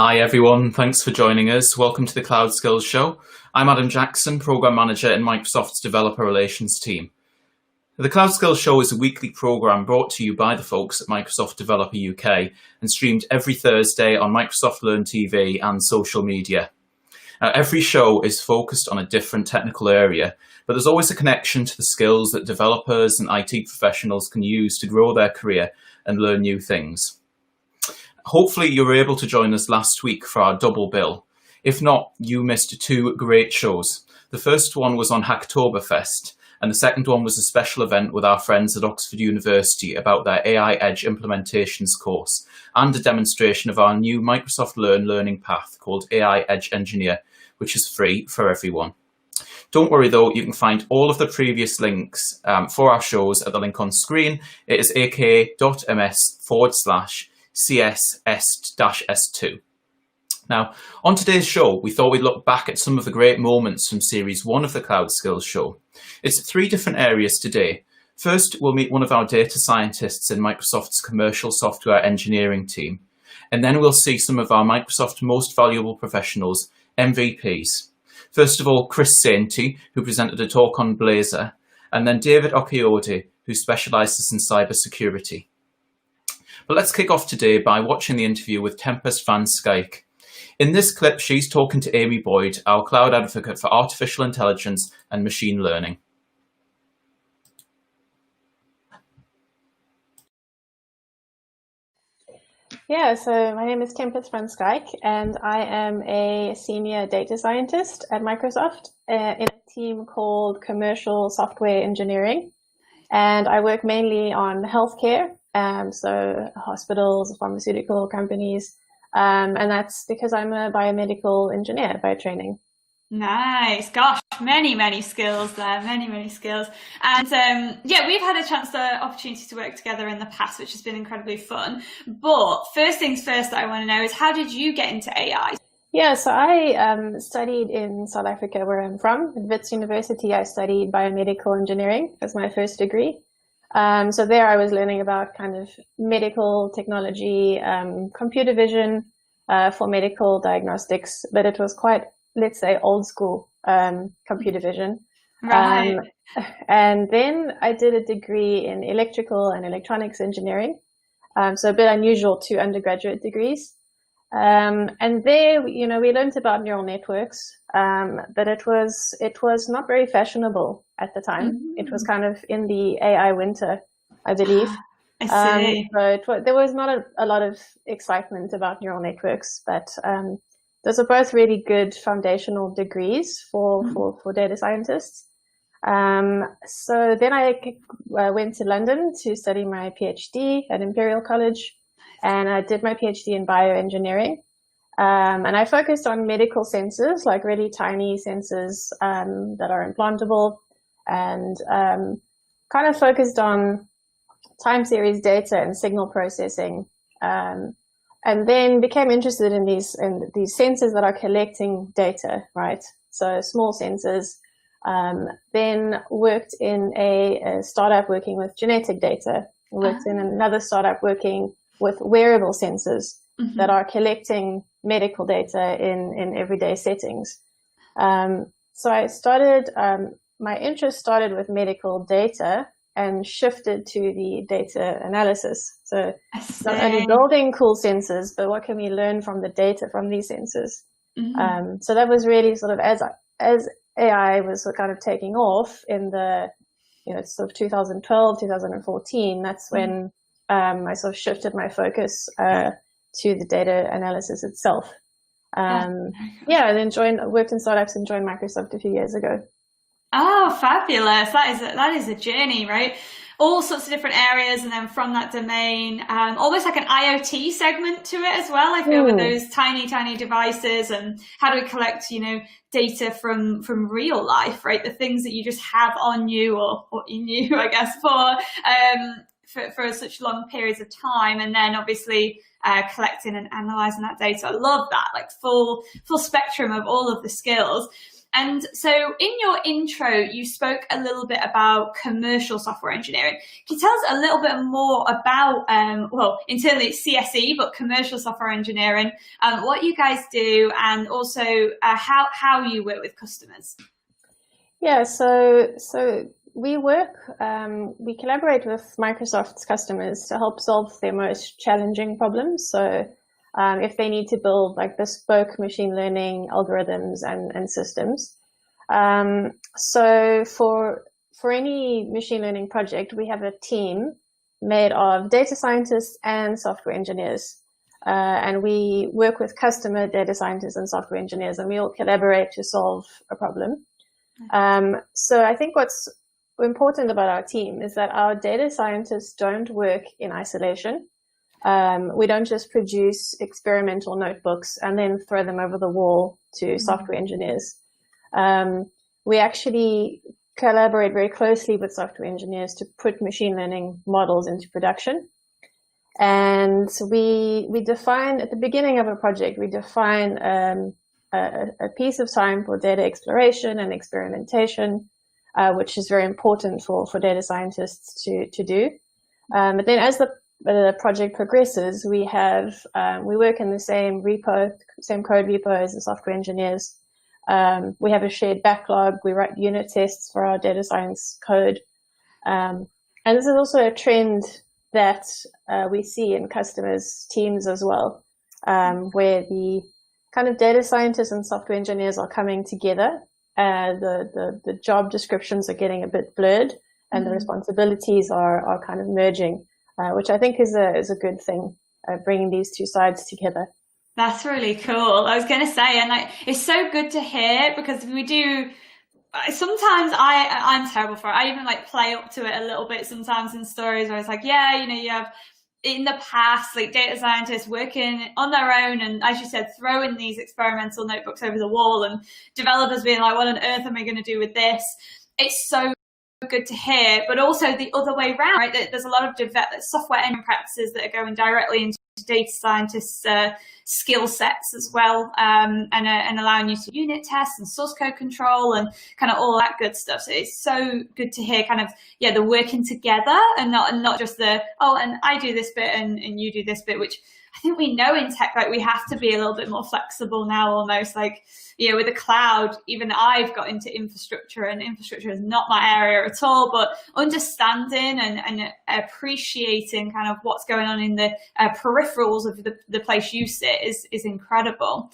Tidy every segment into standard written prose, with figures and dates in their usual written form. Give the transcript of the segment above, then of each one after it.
Hi everyone, thanks for joining us. Welcome to the Cloud Skills Show. I'm Adam Jackson, Programme Manager in Microsoft's Developer Relations team. The Cloud Skills Show is a weekly programme brought to you by the folks at Microsoft Developer UK and streamed every Thursday on Microsoft Learn TV and social media. Every show is focused on a different technical area, but there's always a connection to the skills that developers and IT professionals can use to grow their career and learn new things. Hopefully you were able to join us last week for our double bill. If not, you missed two great shows. The first one was on Hacktoberfest, and the second one was a special event with our friends at Oxford University about their AI Edge implementations course and a demonstration of our new Microsoft Learn learning path called AI Edge Engineer, which is free for everyone. Don't worry though, you can find all of the previous links for our shows at the link on screen. It is aka.ms/CS-S2. Now, on today's show, we thought we'd look back at some of the great moments from Series 1 of the Cloud Skills Show. It's three different areas today. First, we'll meet one of our data scientists in Microsoft's commercial software engineering team. And then we'll see some of our Microsoft most valuable professionals, MVPs. First of all, Chris Sainty, who presented a talk on Blazor, and then David Okeyode, who specialises in cybersecurity. But let's kick off today by watching the interview with Tempest van Schaik. In this clip, she's talking to Amy Boyd, our cloud advocate for artificial intelligence and machine learning. Yeah, so my name is Tempest van Schaik, and I am a senior data scientist at Microsoft in a team called Commercial Software Engineering. And I work mainly on healthcare, so hospitals, pharmaceutical companies, and that's because I'm a biomedical engineer by training. Nice. Gosh, many skills there, many skills. And yeah, we've had a opportunity to work together in the past, which has been incredibly fun. But first things first that I want to know is, how did you get into AI? Yeah, so I studied in South Africa, where I'm from. At Wits University, I studied biomedical engineering as my first degree. So there I was learning about kind of medical technology, computer vision for medical diagnostics, but it was quite, let's say, old school computer vision. Right. And then I did a degree in electrical and electronics engineering. So a bit unusual, 2 undergraduate degrees. And there, we learned about neural networks, but it was not very fashionable at the time. Mm-hmm. It was kind of in the AI winter, I believe. I see. There was not a lot of excitement about neural networks, but those are both really good foundational degrees for data scientists. So then I went to London to study my PhD at Imperial College. And I did my PhD in bioengineering. And I focused on medical sensors, like really tiny sensors that are implantable, and kind of focused on time series data and signal processing. And then became interested in these sensors that are collecting data, right? So small sensors. Then worked in a startup working with genetic data. Worked in another startup working with wearable sensors that are collecting medical data in everyday settings. So I started, my interest started with medical data and shifted to the data analysis. So not only building cool sensors, but what can we learn from the data from these sensors? So that was really sort of as AI was kind of taking off in the, sort of 2012, 2014, that's when I sort of shifted my focus to the data analysis itself. And then worked in startups and joined Microsoft a few years ago. Oh, fabulous. That is a journey, right? All sorts of different areas, and then from that domain, almost like an IoT segment to it as well. I feel with those tiny devices, and how do we collect, data from real life, right? The things that you just have on you or in you, I guess, for such long periods of time, and then obviously collecting and analyzing that data. I love that, like full spectrum of all of the skills. And so in your intro, you spoke a little bit about commercial software engineering. Can you tell us a little bit more about, well, internally it's CSE, but commercial software engineering, what you guys do, and also how you work with customers? Yeah, so we collaborate with Microsoft's customers to help solve their most challenging problems. So if they need to build like bespoke machine learning algorithms and systems. So for any machine learning project, we have a team made of data scientists and software engineers. And we work with customer data scientists and software engineers, and we all collaborate to solve a problem. So I think what's important about our team is that our data scientists don't work in isolation. We don't just produce experimental notebooks and then throw them over the wall to software engineers. We actually collaborate very closely with software engineers to put machine learning models into production. And we define, at the beginning of a project, we define a piece of time for data exploration and experimentation, which is very important for data scientists to do. But then as the project progresses, we work in the same code repo as the software engineers. We have a shared backlog. We write unit tests for our data science code. And this is also a trend that we see in customers' teams as well, where the kind of data scientists and software engineers are coming together. The job descriptions are getting a bit blurred, and the responsibilities are kind of merging, which I think is a good thing, bringing these two sides together. That's really cool. I was going to say, and like, it's so good to hear, because we do. Sometimes I'm terrible for it. I even like play up to it a little bit sometimes in stories where it's like, yeah, you have in the past like data scientists working on their own, and as you said, throwing these experimental notebooks over the wall, and developers being like, what on earth am I going to do with this? It's so good to hear, but also the other way around, right? There's a lot of software engineering practices that are going directly into data scientists' skill sets as well, and allowing you to unit test and source code control and kind of all that good stuff. So it's so good to hear kind of, yeah, the working together and not just the, oh, and I do this bit and you do this bit, which I think we know in tech, like we have to be a little bit more flexible now, almost like, with the cloud, even I've got into infrastructure, and infrastructure is not my area at all, but understanding and appreciating kind of what's going on in the peripherals of the place you sit is incredible.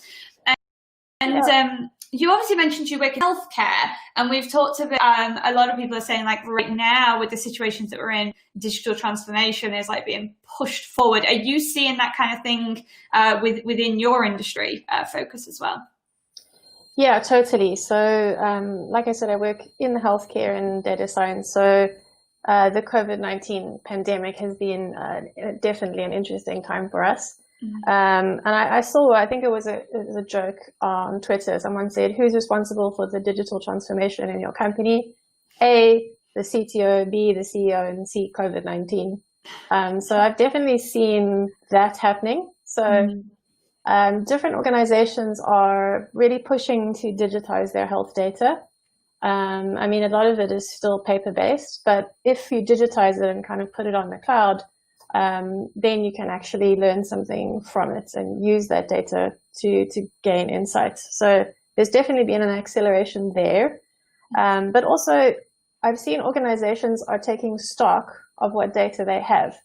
And you obviously mentioned you work in healthcare, and we've talked about a lot of people are saying like right now with the situations that we're in, digital transformation is like being pushed forward. Are you seeing that kind of thing within your industry focus as well? Yeah, totally. So like I said, I work in healthcare and data science. So the COVID-19 pandemic has been definitely an interesting time for us. And I saw, I think it was a joke on Twitter. Someone said, who's responsible for the digital transformation in your company? A, the CTO, B, the CEO, and C, COVID-19. So I've definitely seen that happening. So different organizations are really pushing to digitize their health data. I mean, a lot of it is still paper-based, but if you digitize it and kind of put it on the cloud, then you can actually learn something from it and use that data to gain insights. So there's definitely been an acceleration there. But also I've seen organizations are taking stock of what data they have,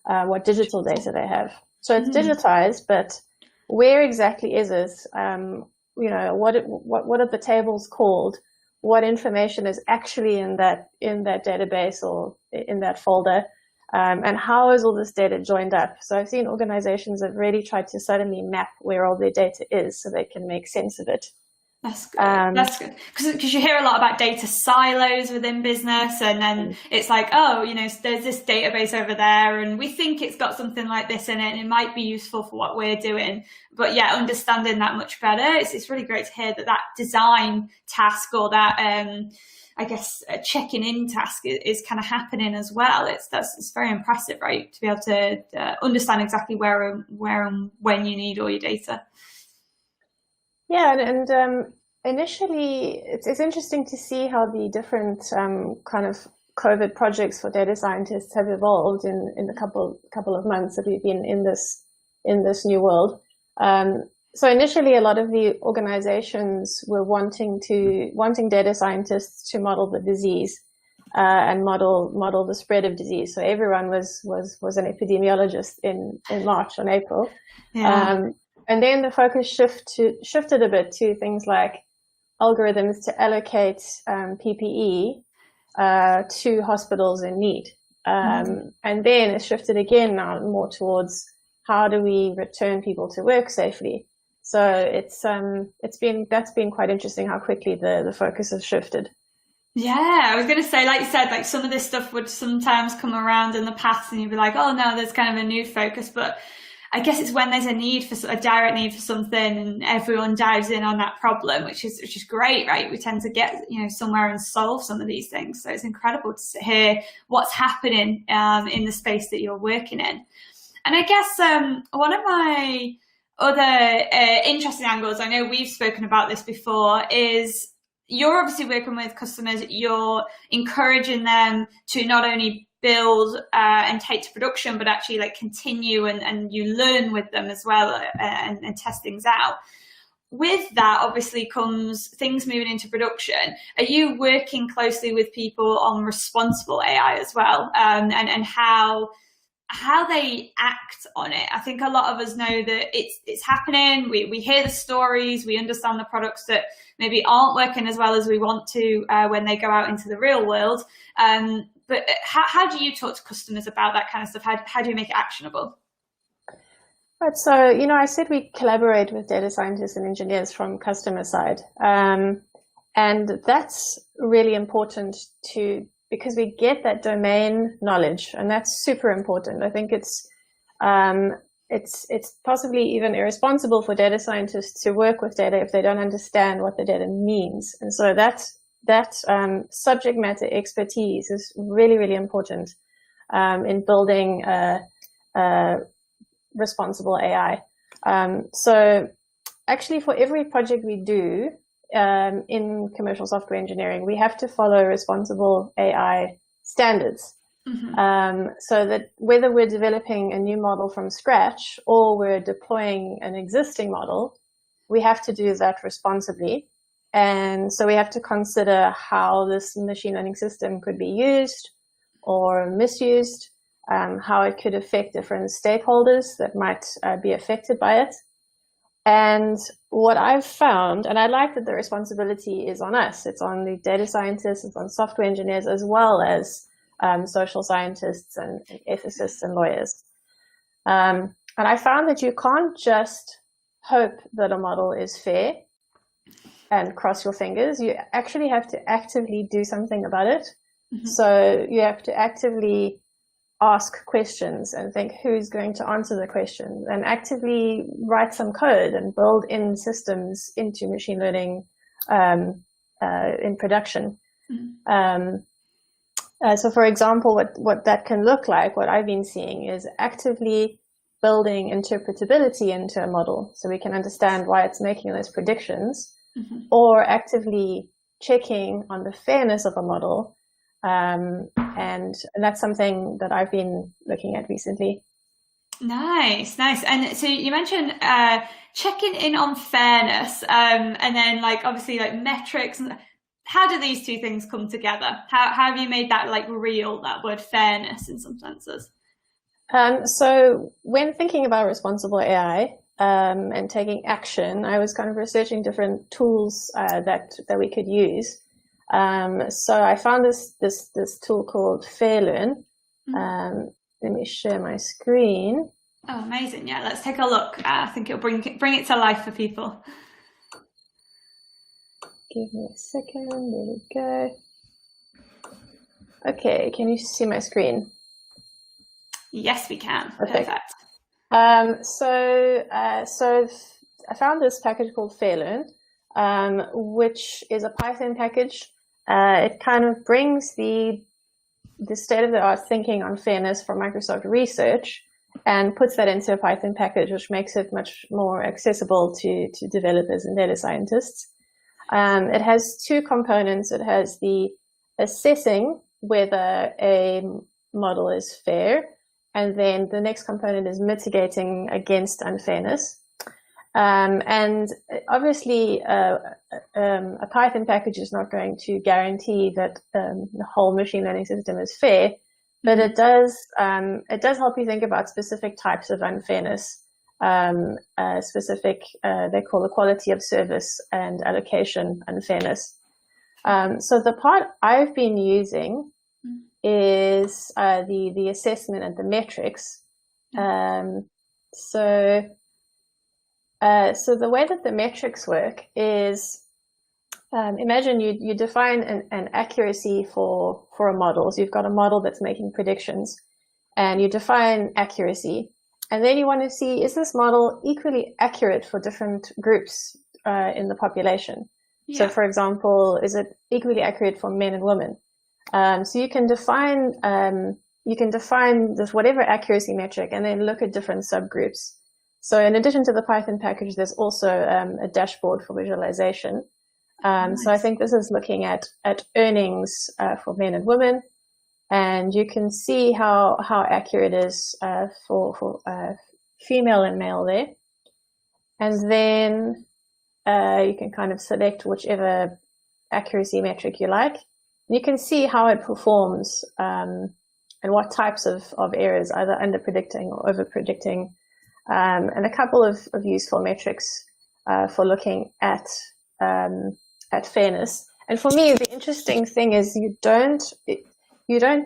what digital data they have. So it's digitized, but where exactly is it? What are the tables called? What information is actually in that database or in that folder? And how is all this data joined up? So I've seen organizations that really tried to suddenly map where all their data is so they can make sense of it. That's good. That's good. Because you hear a lot about data silos within business, and then it's like, oh, there's this database over there, and we think it's got something like this in it, and it might be useful for what we're doing. But yeah, understanding that much better, it's really great to hear that design task or that I guess a checking in task is kind of happening as well. It's very impressive, right? To be able to understand exactly where and when you need all your data. Yeah, and initially, it's interesting to see how the different kind of COVID projects for data scientists have evolved in the couple of months that we've been in this new world. So initially, a lot of the organizations were wanting data scientists to model the disease and model the spread of disease. So everyone was an epidemiologist in March and April. Yeah. And then the focus shifted a bit to things like algorithms to allocate PPE to hospitals in need. And then it shifted again now more towards how do we return people to work safely. So that's been quite interesting how quickly the focus has shifted. Yeah, I was going to say, like you said, like some of this stuff would sometimes come around in the past and you'd be like, oh no, there's kind of a new focus. But I guess it's when there's a direct need for something and everyone dives in on that problem, which is great, right? We tend to get, somewhere and solve some of these things. So it's incredible to hear what's happening in the space that you're working in. And I guess one of my other interesting angles, I know we've spoken about this before, is you're obviously working with customers, you're encouraging them to not only build and take to production, but actually like continue and you learn with them as well and test things out. With that obviously comes things moving into production. Are you working closely with people on responsible AI as well, and how they act on it? I think a lot of us know that it's happening. We hear the stories, we understand the products that maybe aren't working as well as we want to when they go out into the real world. But how do you talk to customers about that kind of stuff? How do you make it actionable? Right, so, I said we collaborate with data scientists and engineers from customer side. And that's really important because we get that domain knowledge, and that's super important. I think it's possibly even irresponsible for data scientists to work with data if they don't understand what the data means. And so that subject matter expertise is really, really important in building responsible AI. So actually, for every project we do, in commercial software engineering, we have to follow responsible AI standards. So that whether we're developing a new model from scratch or we're deploying an existing model, we have to do that responsibly. And so we have to consider how this machine learning system could be used or misused, how it could affect different stakeholders that might be affected by it. And what I've found, and I like that the responsibility is on us, it's on the data scientists, it's on software engineers, as well as social scientists and ethicists and lawyers. And I found that you can't just hope that a model is fair and cross your fingers. You actually have to actively do something about it. So you have to actively ask questions and think who's going to answer the question, and actively write some code and build in systems into machine learning in production. So for example, what that can look like, what I've been seeing, is actively building interpretability into a model so we can understand why it's making those predictions, or actively checking on the fairness of a model. And that's something that I've been looking at recently. Nice. And so you mentioned checking in on fairness, and then like obviously like metrics. How do these two things come together? How have you made that like real, that word fairness in some senses? So when thinking about responsible AI and taking action, I was kind of researching different tools that we could use. So I found this tool called FairLearn. Let me share my screen. Oh, amazing. Yeah, let's take a look. I think it'll bring it to life for people. Give me a second. There we go. Okay, can you see my screen? Yes, we can. Perfect. So I found this package called FairLearn, which is a Python package. It kind of brings the state-of-the-art thinking on fairness from Microsoft Research and puts that into a Python package, which makes it much more accessible to developers and data scientists. It has two components. It has the assessing whether a model is fair, and then the next component is mitigating against unfairness. And obviously, a Python package is not going to guarantee that the whole machine learning system is fair, but it does help you think about specific types of unfairness, specific, they call the quality of service and allocation unfairness. So the part I've been using is the assessment and the metrics. So the way that the metrics work is, imagine you define an accuracy for a model. So you've got a model that's making predictions, and you define accuracy. And then you want to see, is this model equally accurate for different groups in the population? Yeah. So for example, is it equally accurate for men and women? So you can define this whatever accuracy metric and then look at different subgroups. So in addition to the Python package, there's also a dashboard for visualization. Nice. So I think this is looking at earnings for men and women, and you can see how accurate it is for female and male there. And then you can kind of select whichever accuracy metric you like. You can see how it performs and what types of errors, either under predicting or over predicting. And a couple of useful metrics for looking at fairness. And for me, the interesting thing is you don't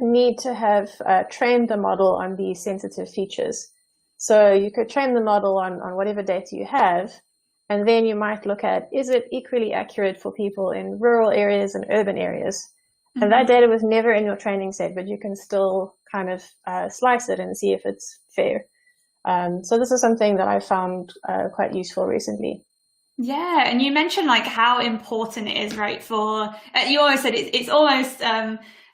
need to have trained the model on these sensitive features. So you could train the model on whatever data you have, and then you might look at, is it equally accurate for people in rural areas and urban areas? Mm-hmm. And that data was never in your training set, but you can still kind of slice it and see if it's fair. So this is something that I found quite useful recently. Yeah, and you mentioned like how important it is, right? For you always said it's almost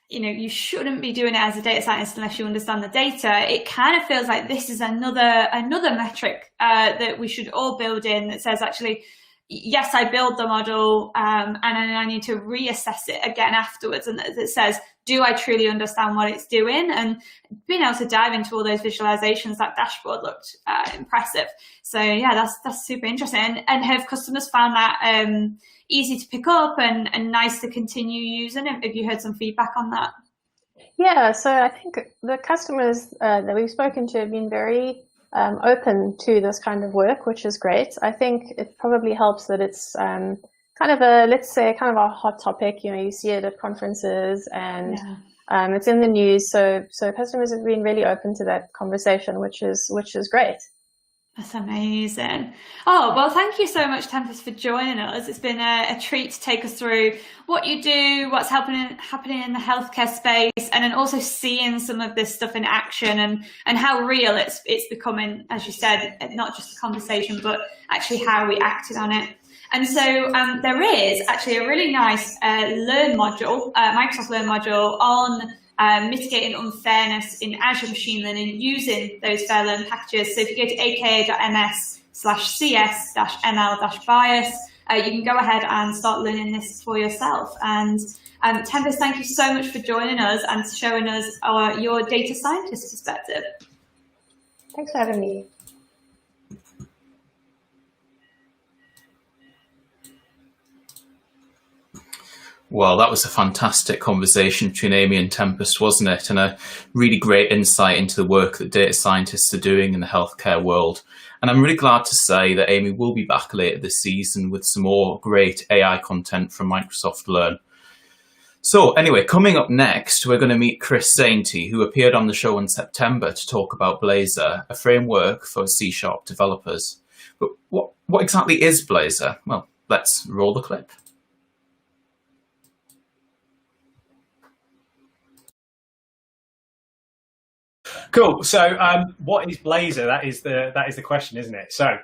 you shouldn't be doing it as a data scientist unless you understand the data. It kind of feels like this is another metric that we should all build in that says, actually, yes, I build the model and then I need to reassess it again afterwards, and that says, do I truly understand what it's doing? And being able to dive into all those visualizations, that dashboard looked impressive. So yeah, that's super interesting. And have customers found that easy to pick up and nice to continue using? Have you heard some feedback on that? Yeah, so I think the customers that we've spoken to have been very open to this kind of work, which is great. I think it probably helps that it's kind of a hot topic. You see it at conferences and it's in the news. So customers have been really open to that conversation, which is great. That's amazing. Oh, well, thank you so much, Tempest, for joining us. It's been a treat to take us through what you do, what's happening in the healthcare space, and then also seeing some of this stuff in action and how real it's becoming, as you said, not just a conversation, but actually how we acted on it. And so there is actually a really nice Learn module, Microsoft Learn module on mitigating unfairness in Azure machine learning using those fair learn packages. So if you go to aka.ms/cs-ml-bias, you can go ahead and start learning this for yourself. And Tempest, thank you so much for joining us and showing us your data scientist perspective. Thanks for having me. Well, that was a fantastic conversation between Amy and Tempest, wasn't it? And a really great insight into the work that data scientists are doing in the healthcare world. And I'm really glad to say that Amy will be back later this season with some more great AI content from Microsoft Learn. So anyway, coming up next, we're going to meet Chris Sainty, who appeared on the show in September to talk about Blazor, a framework for C# developers. But what exactly is Blazor? Well, let's roll the clip. Cool. So what is Blazor? That is the question, isn't it? So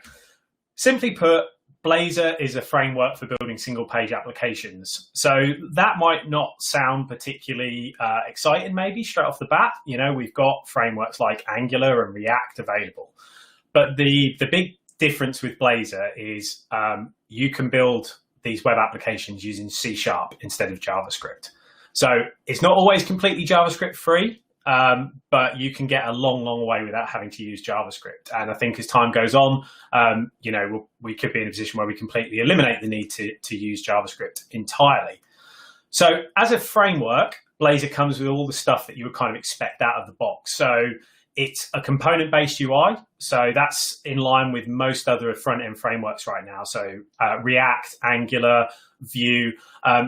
simply put, Blazor is a framework for building single page applications. So that might not sound particularly exciting, maybe straight off the bat. We've got frameworks like Angular and React available. But the big difference with Blazor is you can build these web applications using C# instead of JavaScript. So it's not always completely JavaScript free, but you can get a long way without having to use JavaScript. And I think as time goes on, we could be in a position where we completely eliminate the need to use JavaScript entirely. So as a framework, Blazor comes with all the stuff that you would kind of expect out of the box. So it's a component-based UI. So that's in line with most other front-end frameworks right now. So React, Angular, Vue,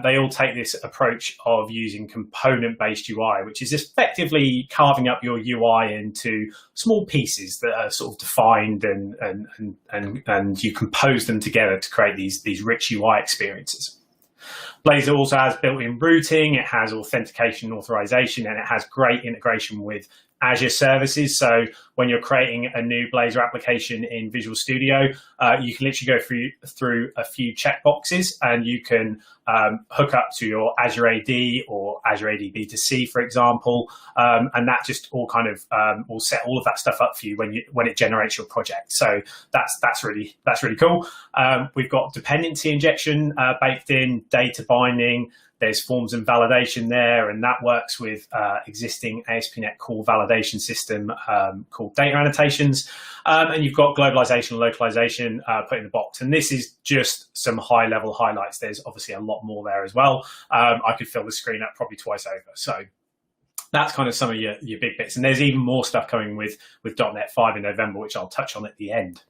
they all take this approach of using component-based UI, which is effectively carving up your UI into small pieces that are sort of defined and you compose them together to create these rich UI experiences. Blazor also has built-in routing, it has authentication and authorization, and it has great integration with Azure services. So when you're creating a new Blazor application in Visual Studio, you can literally go through a few checkboxes, and you can hook up to your Azure AD or Azure AD B2C, for example, and that just all kind of will set all of that stuff up for you when it generates your project. So that's really cool. We've got dependency injection baked in, data binding. There's forms and validation there, and that works with existing ASP.NET Core validation system called data annotations. And you've got globalization and localization put in the box. And this is just some high-level highlights. There's obviously a lot more there as well. I could fill the screen up probably twice over. So that's kind of some of your big bits. And there's even more stuff coming with .NET 5 in November, which I'll touch on at the end.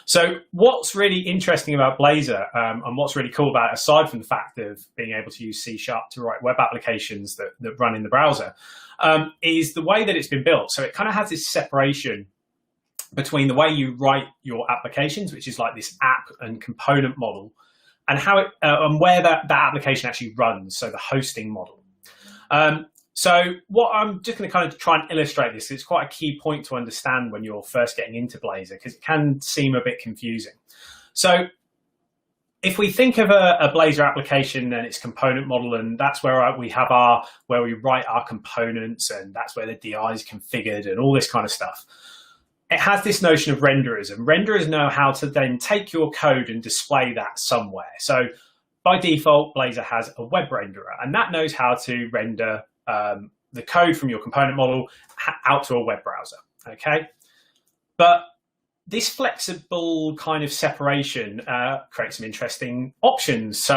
So what's really interesting about Blazor and what's really cool about it, aside from the fact of being able to use C# to write web applications that run in the browser, is the way that it's been built. So it kind of has this separation between the way you write your applications, which is like this app and component model, and how it and where that application actually runs, so the hosting model. So what I'm just going to kind of try and illustrate this. It's quite a key point to understand when you're first getting into Blazor, because it can seem a bit confusing. So if we think of a Blazor application and its component model, and that's where we have where we write our components, and that's where the DI is configured and all this kind of stuff. It has this notion of renderers, and renderers know how to then take your code and display that somewhere. So by default, Blazor has a web renderer, and that knows how to render the code from your component model out to a web browser, okay? But this flexible kind of separation creates some interesting options. So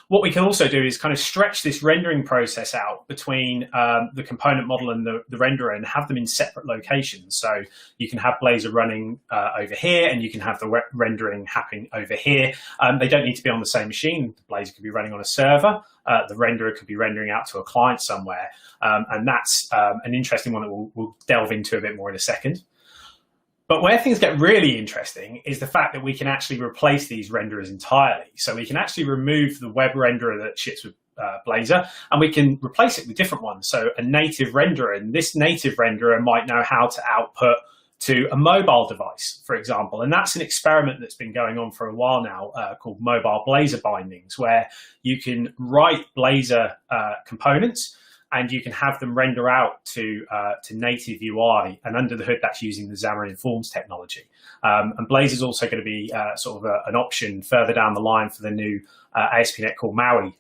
what we can also do is kind of stretch this rendering process out between the component model and the renderer and have them in separate locations. So you can have Blazor running over here, and you can have the rendering happening over here. They don't need to be on the same machine. Blazor could be running on a server. The renderer could be rendering out to a client somewhere. And that's an interesting one that we'll delve into a bit more in a second. But where things get really interesting is the fact that we can actually replace these renderers entirely. So we can actually remove the web renderer that ships with Blazor, and we can replace it with different ones. So a native renderer, and this native renderer might know how to output to a mobile device, for example. And that's an experiment that's been going on for a while now called mobile Blazor bindings, where you can write Blazor components, and you can have them render out to native UI, and under the hood, that's using the Xamarin Forms technology. And Blazor is also going to be sort of an option further down the line for the new ASP.NET Core MAUI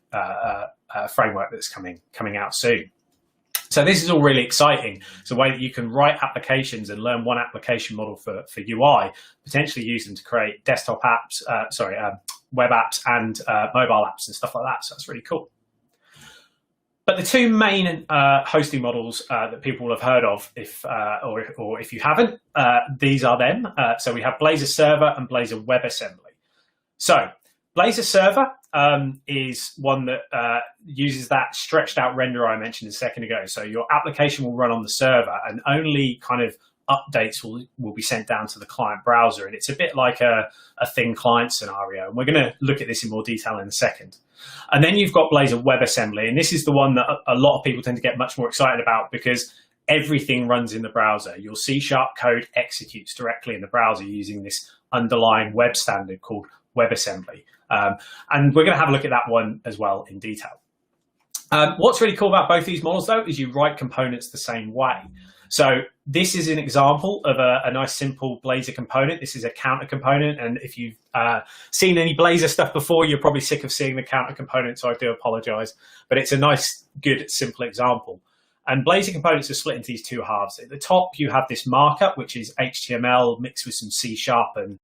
framework that's coming out soon. So this is all really exciting. It's a way that you can write applications and learn one application model for UI, potentially use them to create desktop apps, web apps and mobile apps and stuff like that. So that's really cool. But the two main hosting models that people will have heard of, or if you haven't, these are them. So we have Blazor Server and Blazor WebAssembly. So Blazor Server is one that uses that stretched out renderer I mentioned a second ago. So your application will run on the server, and only kind of updates will be sent down to the client browser. And it's a bit like a thin client scenario. And we're going to look at this in more detail in a second. And then you've got Blazor WebAssembly. And this is the one that a lot of people tend to get much more excited about, because everything runs in the browser. Your C# code executes directly in the browser using this underlying web standard called WebAssembly. And we're going to have a look at that one as well in detail. What's really cool about both these models, though, is you write components the same way. So this is an example of a nice simple Blazor component. This is a counter component, and if you've seen any Blazor stuff before, you're probably sick of seeing the counter component, so I do apologize. But it's a nice, good, simple example. And Blazor components are split into these two halves. At the top, you have this markup, which is HTML mixed with some C#, and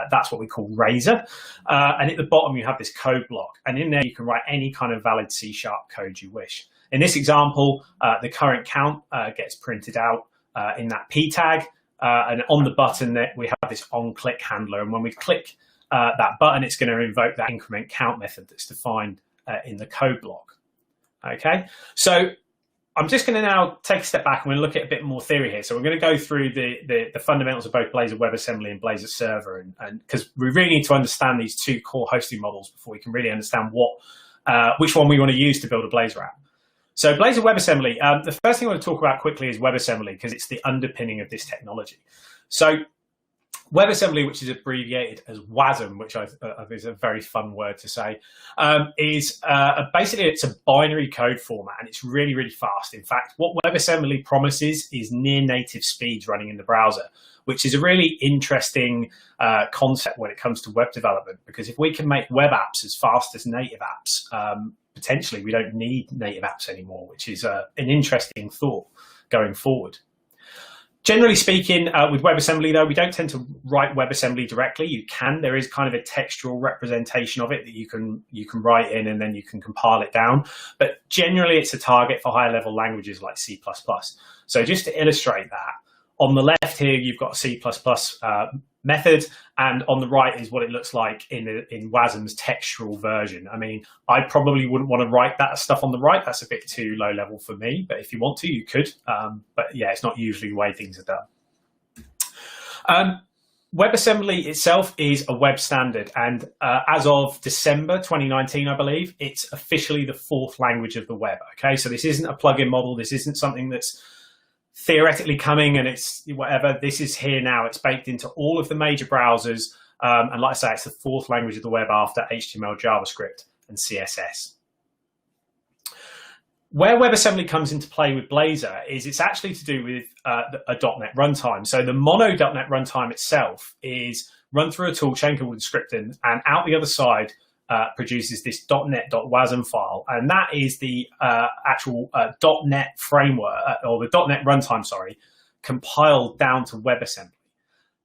that's what we call Razor. And at the bottom, you have this code block. And in there, you can write any kind of valid C# code you wish. In this example, the current count gets printed out in that P tag. And on the button, there, we have this onClick handler. And when we click that button, it's going to invoke that increment count method that's defined in the code block. Okay, so I'm just going to now take a step back and we're going to look at a bit more theory here. So we're going to go through the fundamentals of both Blazor WebAssembly and Blazor Server, and because we really need to understand these two core hosting models before we can really understand which one we want to use to build a Blazor app. So Blazor WebAssembly, the first thing I want to talk about quickly is WebAssembly, because it's the underpinning of this technology. So WebAssembly, which is abbreviated as Wasm, which I think is a very fun word to say, is basically it's a binary code format, and it's really, really fast. In fact, what WebAssembly promises is near native speeds running in the browser, which is a really interesting concept when it comes to web development, because if we can make web apps as fast as native apps, potentially we don't need native apps anymore, which is an interesting thought going forward. Generally speaking, with WebAssembly, though, we don't tend to write WebAssembly directly. You can. There is kind of a textual representation of it that you can write in, and then you can compile it down. But generally, it's a target for higher level languages like C++. So just to illustrate that, on the left here, you've got a C++ method, and on the right is what it looks like in Wasm's textual version. I mean, I probably wouldn't want to write that stuff on the right. That's a bit too low level for me, but if you want to, you could. But yeah, it's not usually the way things are done. WebAssembly itself is a web standard, and as of December 2019, I believe, it's officially the fourth language of the web. Okay, so this isn't a plugin model. This isn't something that's theoretically coming and it's whatever. This is here now. It's baked into all of the major browsers, and like I say, it's the fourth language of the web after HTML, JavaScript, and CSS. Where WebAssembly comes into play with Blazor is it's actually to do with a .NET runtime. So the mono.NET runtime itself is run through a toolchain called scripting, and out the other side produces this .NET.wasm file, and that is the actual .NET framework, or the .NET runtime, sorry, compiled down to WebAssembly.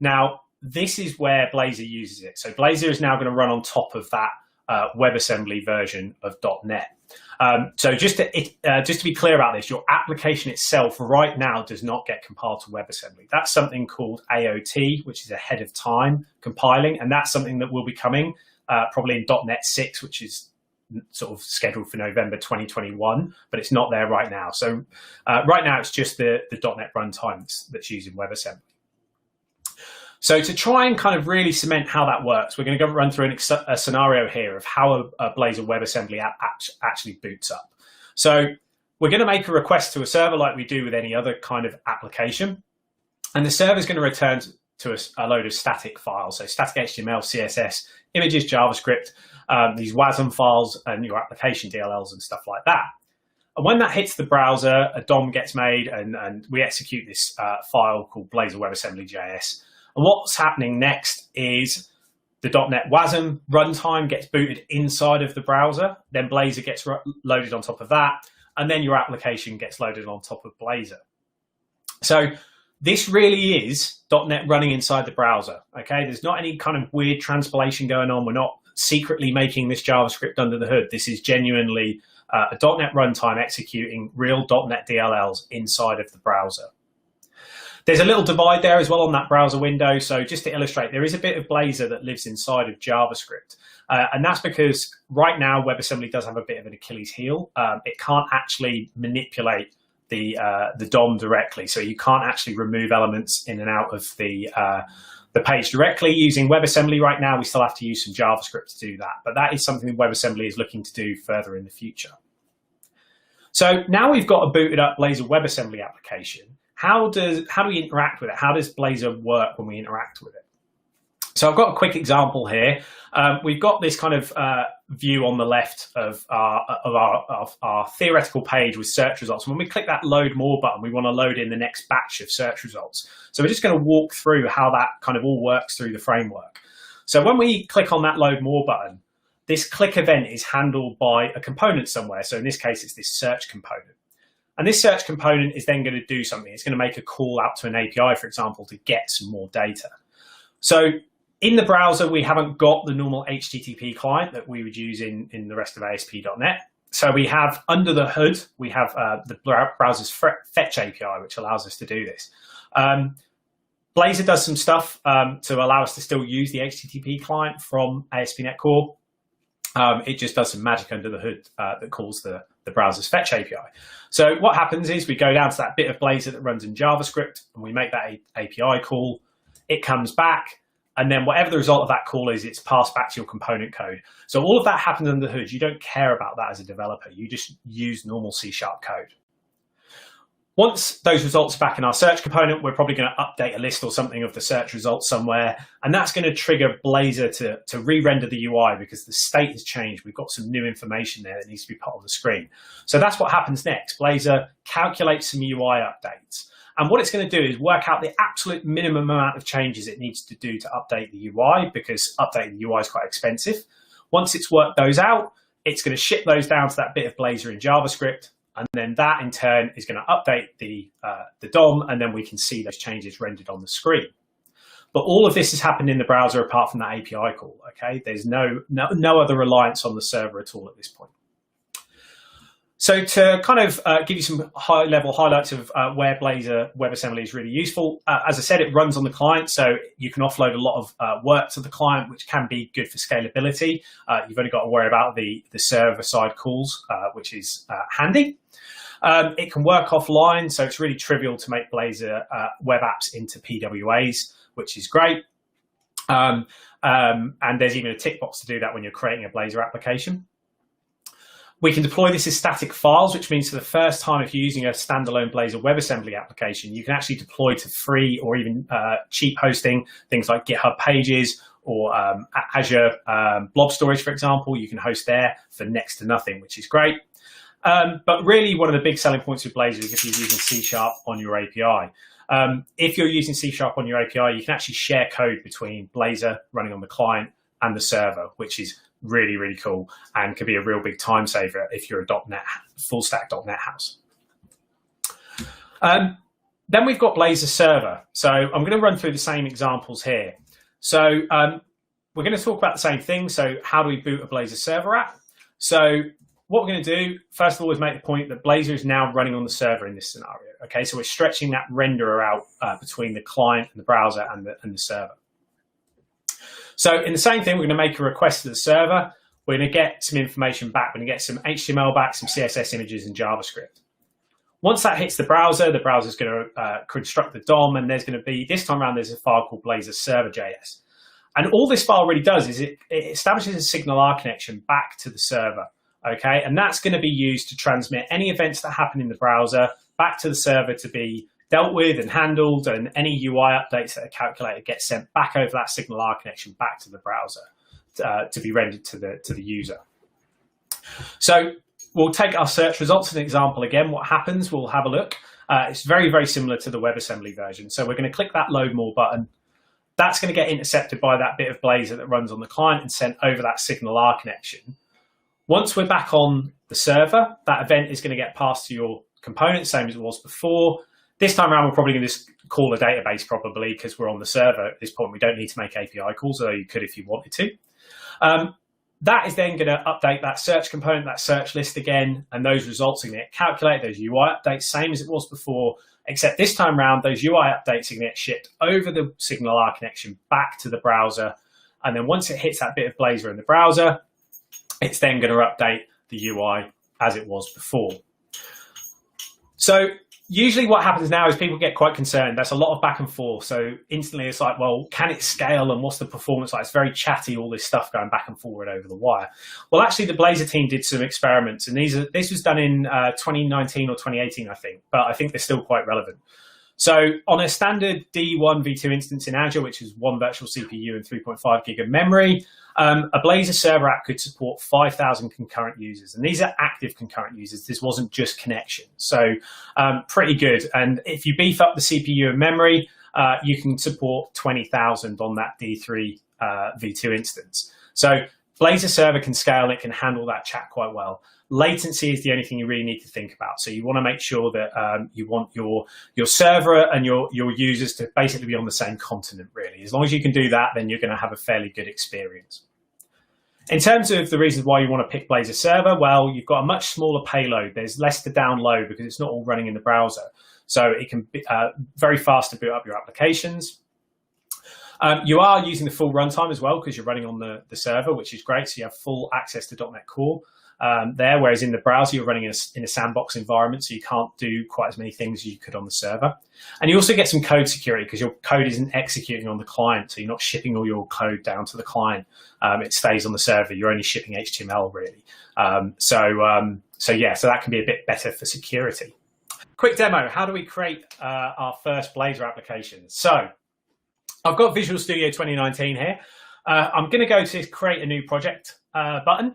Now, this is where Blazor uses it. So Blazor is now going to run on top of that WebAssembly version of .NET. So just to be clear about this, your application itself right now does not get compiled to WebAssembly. That's something called AOT, which is ahead of time compiling, and that's something that will be coming probably in .NET 6, which is sort of scheduled for November 2021, but it's not there right now. So right now it's just the .NET runtime that's using WebAssembly. So to try and kind of really cement how that works, we're going to run through a scenario here of how a Blazor WebAssembly app actually boots up. So we're going to make a request to a server like we do with any other kind of application, and the server is going to return to a load of static files, so static HTML, CSS, images, JavaScript, these Wasm files, and your application DLLs and stuff like that. And when that hits the browser, a DOM gets made, and we execute this file called Blazor WebAssembly.js. And what's happening next is the .NET Wasm runtime gets booted inside of the browser, then Blazor gets loaded on top of that, and then your application gets loaded on top of Blazor. So this really is .NET running inside the browser, okay? There's not any kind of weird transpilation going on. We're not secretly making this JavaScript under the hood. This is genuinely a .NET runtime executing real .NET DLLs inside of the browser. There's a little divide there as well on that browser window. So just to illustrate, there is a bit of Blazor that lives inside of JavaScript. And that's because right now WebAssembly does have a bit of an Achilles heel. It can't actually manipulate the DOM directly. So you can't actually remove elements in and out of the page directly using WebAssembly right now. We still have to use some JavaScript to do that. But that is something that WebAssembly is looking to do further in the future. So now we've got a booted up Blazor WebAssembly application. How do we interact with it? How does Blazor work when we interact with it? So I've got a quick example here. We've got this kind of view on the left of our theoretical page with search results. When we click that load more button, we want to load in the next batch of search results. So we're just going to walk through how that kind of all works through the framework. So when we click on that load more button, this click event is handled by a component somewhere. So in this case, it's this search component. And this search component is then going to do something. It's going to make a call out to an API, for example, to get some more data. So in the browser, we haven't got the normal HTTP client that we would use in the rest of ASP.NET. So we have, under the hood, we have the browser's fetch API, which allows us to do this. Blazor does some stuff to allow us to still use the HTTP client from ASP.NET Core. It just does some magic under the hood that calls the browser's fetch API. So what happens is we go down to that bit of Blazor that runs in JavaScript, and we make that API call. It comes back, and then whatever the result of that call is, it's passed back to your component code. So all of that happens under the hood. You don't care about that as a developer. You just use normal C# code. Once those results are back in our search component, we're probably going to update a list or something of the search results somewhere, and that's going to trigger Blazor to re-render the UI because the state has changed. We've got some new information there that needs to be put on the screen. So that's what happens next. Blazor calculates some UI updates. And what it's going to do is work out the absolute minimum amount of changes it needs to do to update the UI, because updating the UI is quite expensive. Once it's worked those out, it's going to ship those down to that bit of Blazor in JavaScript. And then that in turn is going to update the DOM, and then we can see those changes rendered on the screen. But all of this has happened in the browser apart from that API call. Okay, there's no other reliance on the server at all at this point. So to kind of give you some high-level highlights of where Blazor WebAssembly is really useful, as I said, it runs on the client, so you can offload a lot of work to the client, which can be good for scalability. You've only got to worry about the server-side calls, which is handy. It can work offline, so it's really trivial to make Blazor web apps into PWAs, which is great. And there's even a tick box to do that when you're creating a Blazor application. We can deploy this as static files, which means for the first time, if you're using a standalone Blazor WebAssembly application, you can actually deploy to free or even cheap hosting, things like GitHub Pages or Azure Blob Storage, for example. You can host there for next to nothing, which is great. But really, one of the big selling points with Blazor is if you're using C# on your API. If you're using C# on your API, you can actually share code between Blazor running on the client and the server, which is really, really cool and can be a real big time saver if you're a .NET, full stack .NET house. Then we've got Blazor Server. So I'm going to run through the same examples here. So we're going to talk about the same thing. So how do we boot a Blazor Server app? So what we're going to do, first of all, is make the point that Blazor is now running on the server in this scenario. Okay, so we're stretching that renderer out between the client and the browser and the server. So in the same thing, we're going to make a request to the server. We're going to get some information back. We're going to get some HTML back, some CSS images and JavaScript. Once that hits the browser is going to construct the DOM, and there's going to be, this time around, there's a file called Blazor Server.js. And all this file really does is it establishes a signal R connection back to the server. Okay, and that's going to be used to transmit any events that happen in the browser back to the server to be dealt with and handled, and any UI updates that are calculated get sent back over that signal R connection back to the browser to be rendered to the user. So we'll take our search results as an example again. What happens, we'll have a look. It's very, very similar to the WebAssembly version. So we're going to click that load more button. That's going to get intercepted by that bit of Blazor that runs on the client and sent over that signal R connection. Once we're back on the server, that event is going to get passed to your component, same as it was before. This time around, we're probably going to just call a database probably because we're on the server at this point. We don't need to make API calls, although you could if you wanted to. That is then going to update that search component, that search list again, and those results are going to get calculated, those UI updates, same as it was before, except this time around, those UI updates are going to get shipped over the Signal R connection back to the browser. And then once it hits that bit of Blazor in the browser, it's then going to update the UI as it was before. So usually what happens now is people get quite concerned. There's a lot of back and forth. So instantly it's like, well, can it scale and what's the performance like? It's very chatty, all this stuff going back and forward over the wire. Well, actually the Blazor team did some experiments, and this was done in 2019 or 2018, I think, but I think they're still quite relevant. So on a standard D1 V2 instance in Azure, which is 1 virtual CPU and 3.5 gig of memory, a Blazor server app could support 5,000 concurrent users. And these are active concurrent users. This wasn't just connections. So pretty good. And if you beef up the CPU and memory, you can support 20,000 on that D3 V2 instance. So Blazor server can scale and it can handle that chat quite well. Latency is the only thing you really need to think about. So you want to make sure that you want your server and your users to basically be on the same continent, really. As long as you can do that, then you're going to have a fairly good experience. In terms of the reasons why you want to pick Blazor server, well, you've got a much smaller payload. There's less to download because it's not all running in the browser. So it can be very fast to boot up your applications. You are using the full runtime as well because you're running on the server, which is great. So you have full access to .NET Core there, whereas in the browser, you're running in a sandbox environment, so you can't do quite as many things as you could on the server. And you also get some code security because your code isn't executing on the client, so you're not shipping all your code down to the client. It stays on the server. You're only shipping HTML, really. So that can be a bit better for security. Quick demo. How do we create our first Blazor application? So I've got Visual Studio 2019 here. I'm going to go to create a new project button,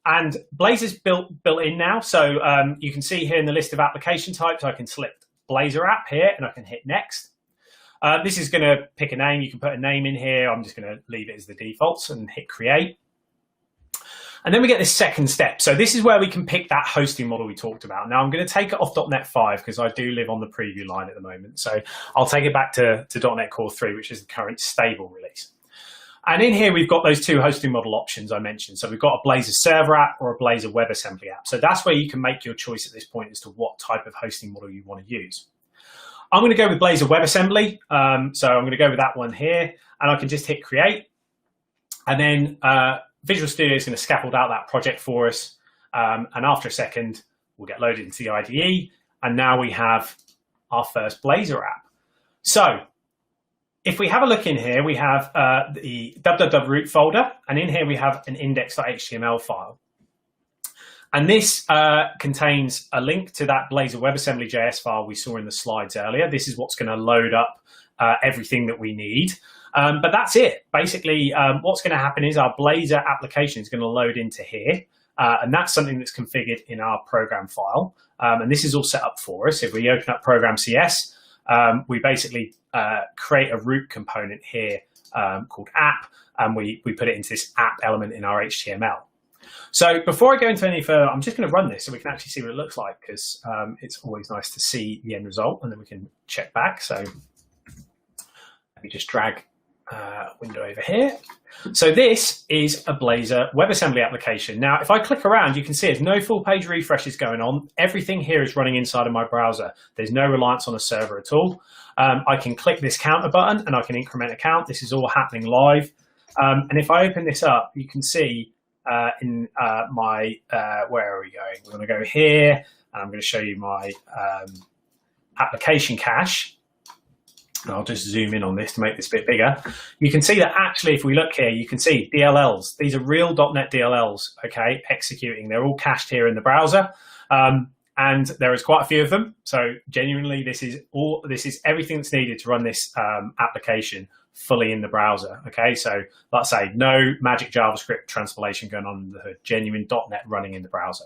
and Blazor's built in now. So you can see here in the list of application types, I can select Blazor app here and I can hit next. This is going to pick a name. You can put a name in here. I'm just going to leave it as the defaults and hit create. And then we get this second step. So this is where we can pick that hosting model we talked about. Now I'm going to take it off .NET 5 because I do live on the preview line at the moment. So I'll take it back to .NET Core 3, which is the current stable release. And in here, we've got those two hosting model options I mentioned. So we've got a Blazor server app or a Blazor WebAssembly app. So that's where you can make your choice at this point as to what type of hosting model you want to use. I'm going to go with Blazor WebAssembly. So I'm going to go with that one here, and I can just hit create. And then Visual Studio is going to scaffold out that project for us. And after a second, we'll get loaded into the IDE. And now we have our first Blazor app. So if we have a look in here, we have the www root folder. And in here, we have an index.html file. And this contains a link to that Blazor WebAssembly.js file we saw in the slides earlier. This is what's going to load up everything that we need. But that's it. Basically, what's going to happen is our Blazor application is going to load into here. And that's something that's configured in our program file. And this is all set up for us. If we open up Program CS, we basically create a root component here called app, and we put it into this app element in our HTML. So before I go into any further, I'm just going to run this so we can actually see what it looks like, because it's always nice to see the end result, and then we can check back. So let me just drag window over here. So this is a Blazor WebAssembly application. Now, if I click around, you can see there's no full page refreshes going on. Everything here is running inside of my browser. There's no reliance on a server at all. I can click this counter button and I can increment a count. This is all happening live. And if I open this up, you can see in my, where are we going? We're going to go here, and I'm going to show you my application cache. And I'll just zoom in on this to make this a bit bigger. You can see that actually, if we look here, you can see DLLs. These are real .NET DLLs, okay, executing. They're all cached here in the browser. And there is quite a few of them. So genuinely, this is everything that's needed to run this application fully in the browser. Okay, so let's say no magic JavaScript transpilation going on in the hood, genuine .NET running in the browser.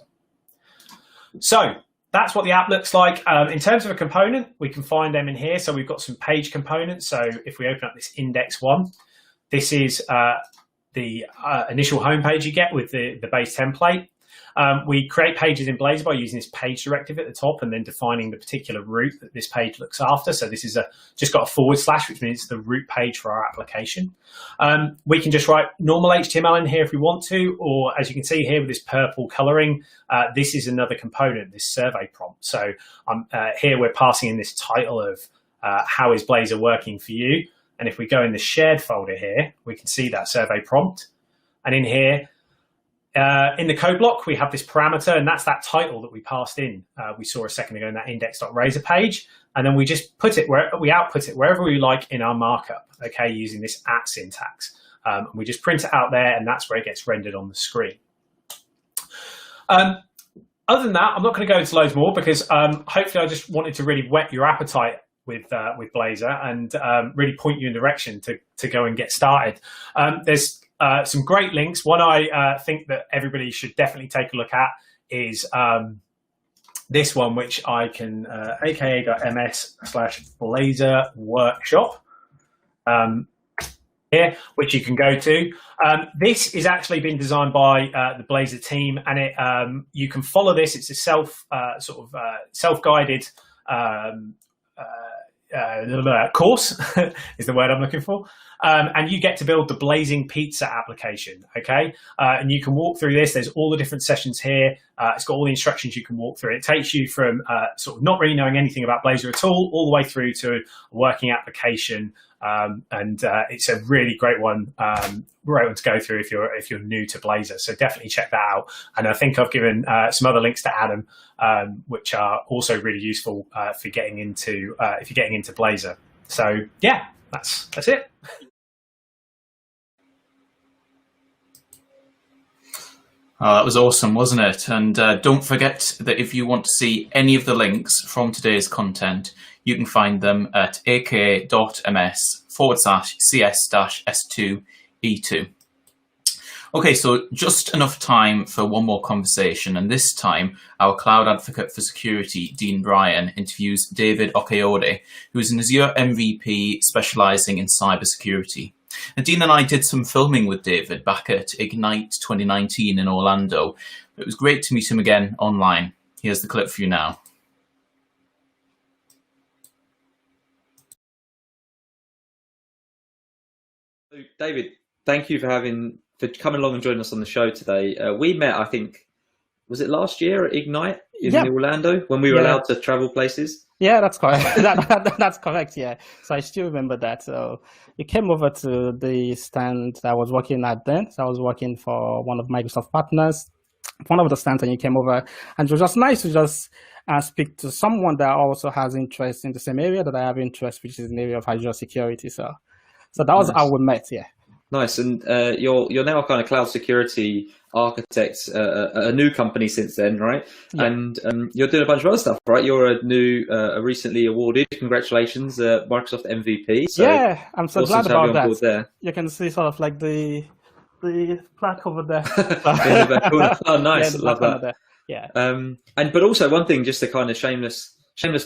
So that's what the app looks like. In terms of a component, we can find them in here. So we've got some page components. So if we open up this index one, this is the initial homepage you get with the base template. We create pages in Blazor by using this page directive at the top and then defining the particular route that this page looks after. So this is just got a /, which means it's the root page for our application. We can just write normal HTML in here if we want to, or as you can see here with this purple coloring, this is another component, this survey prompt. So here we're passing in this title of how is Blazor working for you? And if we go in the shared folder here, we can see that survey prompt. And in here, in the code block, we have this parameter, and that's that title that we passed in. We saw a second ago in that index.razor page, and then we just put it where we output it wherever we like in our markup. Okay, using this @ syntax. And we just print it out there, and that's where it gets rendered on the screen. Other than that, I'm not going to go into loads more because hopefully I just wanted to really whet your appetite Blazor and really point you in the direction to go and get started. There's some great links. One I think that everybody should definitely take a look at is this one, which I can aka.ms/Blazor workshop here, which you can go to. This is actually been designed by the Blazor team, and you can follow this. It's a self-guided course is the word I'm looking for. And you get to build the blazing pizza application, okay? And you can walk through this. There's all the different sessions here. It's got all the instructions you can walk through. It takes you from sort of not really knowing anything about Blazor at all the way through to a working application. And it's a really great one to go through if you're new to Blazor. So definitely check that out. And I think I've given some other links to Adam, which are also really useful for getting into if you're getting into Blazor. So yeah, that's it. Oh, that was awesome, wasn't it? And don't forget that if you want to see any of the links from today's content, you can find them at aka.ms/cs-s2e2. Okay, so just enough time for one more conversation, and this time our cloud advocate for security, Dean Bryen, interviews David Okeyode, who is an Azure MVP specializing in cybersecurity. And Dean and I did some filming with David back at Ignite 2019 in Orlando. It was great to meet him again online. Here's the clip for you now. David, thank you for coming along and joining us on the show today. We met, I think, was it last year at Ignite in Orlando when we were allowed to travel places? Yeah, that's correct. That's correct. Yeah, so I still remember that. So you came over to the stand that I was working at then. So I was working for one of Microsoft partners, one of the stands, and you came over, and it was just nice to just speak to someone that also has interest in the same area that I have interest, which is in the area of Azure security. So that was how we met. Yeah. Nice, and you're now kind of cloud security architect, a new company since then, right? Yeah. And you're doing a bunch of other stuff, right? You're a recently awarded, congratulations, Microsoft MVP. So yeah, I'm so glad about that. There. You can see sort of like the plaque over there. Oh, nice, yeah, love that. There. Yeah. But also one thing, just to kind of shameless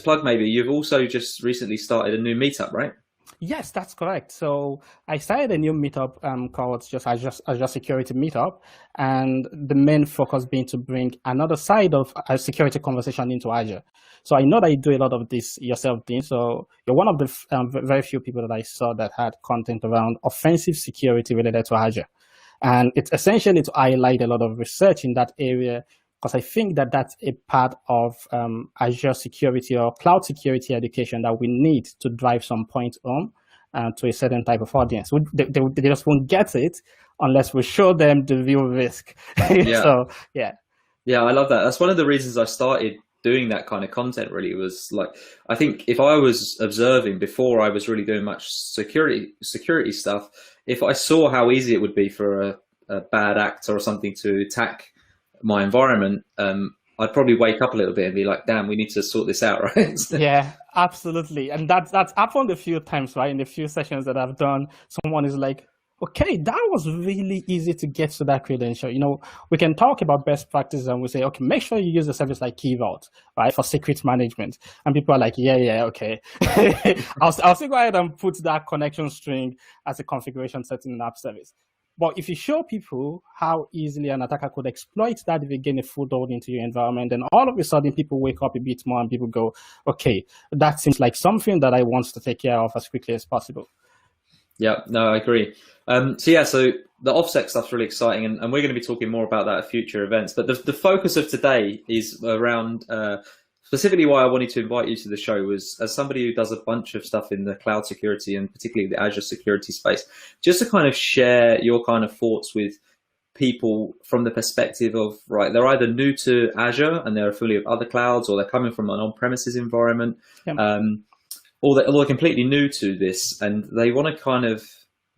plug, maybe you've also just recently started a new meetup, right? Yes, that's correct. So I started a new meetup called just Azure Security Meetup, and the main focus being to bring another side of a security conversation into Azure. So I know that you do a lot of this yourself, Dean. So you're one of the very few people that I saw that had content around offensive security related to Azure. And it's essentially to highlight a lot of research in that area, because I think that that's a part of Azure security or cloud security education that we need to drive some point home to a certain type of audience. They just won't get it unless we show them the real risk. Yeah. So, yeah. Yeah, I love that. That's one of the reasons I started doing that kind of content, really, was like, I think if I was observing before I was really doing much security stuff, if I saw how easy it would be for a bad actor or something to attack my environment, I'd probably wake up a little bit and be like, damn, we need to sort this out, right? Yeah, absolutely. And that's happened a few times, right? In the few sessions that I've done, someone is like, okay, that was really easy to get to that credential. You know, we can talk about best practices and we say, okay, make sure you use a service like Key Vault, right, for secret management. And people are like, yeah, okay. I'll still go ahead and put that connection string as a configuration setting in app service. But if you show people how easily an attacker could exploit that if you gain a foothold into your environment, then all of a sudden people wake up a bit more and people go, okay, that seems like something that I want to take care of as quickly as possible. Yeah, no, I agree. So the OffSec stuff's really exciting, and we're going to be talking more about that at future events. But the focus of today is around specifically why I wanted to invite you to the show was as somebody who does a bunch of stuff in the cloud security and particularly the Azure security space, just to kind of share your kind of thoughts with people from the perspective of, right, they're either new to Azure and they're affiliated with other clouds, or they're coming from an on-premises environment, or they're completely new to this and they want to kind of,